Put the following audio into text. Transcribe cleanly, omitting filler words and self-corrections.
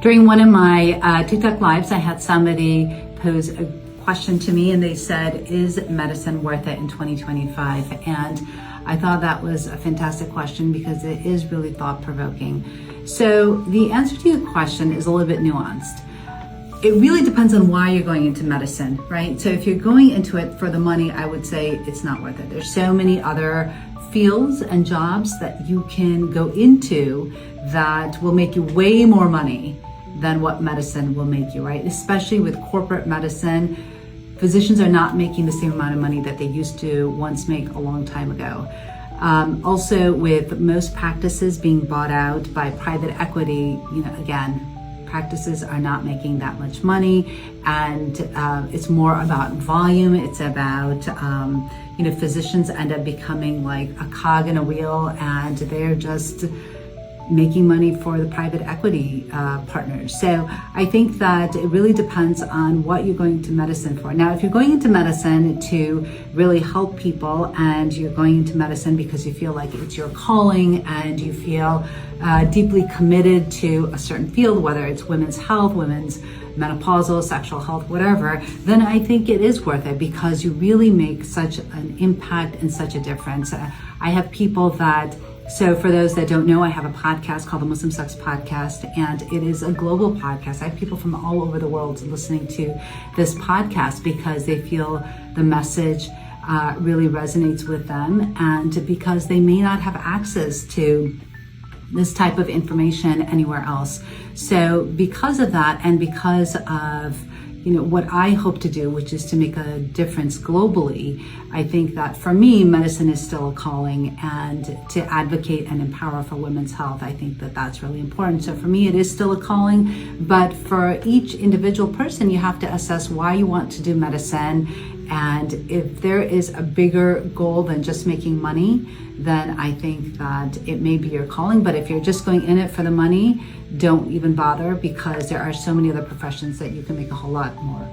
During one of my TikTok lives, I had somebody pose a question to me and they said, is medicine worth it in 2025? And I thought that was a fantastic question because it is really thought-provoking. So the answer to your question is a little bit nuanced. It really depends on why you're going into medicine, right? So if you're going into it for the money, I would say it's not worth it. There's so many other fields and jobs that you can go into that will make you way more money than what medicine will make you, right? Especially with corporate medicine, physicians are not making the same amount of money that they used to once make a long time ago. Also, with most practices being bought out by private equity, again, practices are not making that much money, and it's more about volume. It's about, physicians end up becoming like a cog in a wheel, and they're just making money for the private equity partners. So I think that it really depends on what you're going to medicine for. Now, if you're going into medicine to really help people and you're going into medicine because you feel like it's your calling and you feel deeply committed to a certain field, whether it's women's health, women's menopausal, sexual health, whatever, then I think it is worth it because you really make such an impact and such a difference. I have people so for those that don't know, I have a podcast called the Muslim Sex Podcast, and it is a global podcast. I have people from all over the world listening to this podcast because they feel the message really resonates with them, and because they may not have access to this type of information anywhere else. So because of that, and because of what I hope to do, which is to make a difference globally, I think that for me, medicine is still a calling, and to advocate and empower for women's health, I think that that's really important. So for me, it is still a calling, but for each individual person, you have to assess why you want to do medicine. And if there is a bigger goal than just making money, then I think that it may be your calling. But if you're just going in it for the money, don't even bother, because there are so many other professions that you can make a whole lot more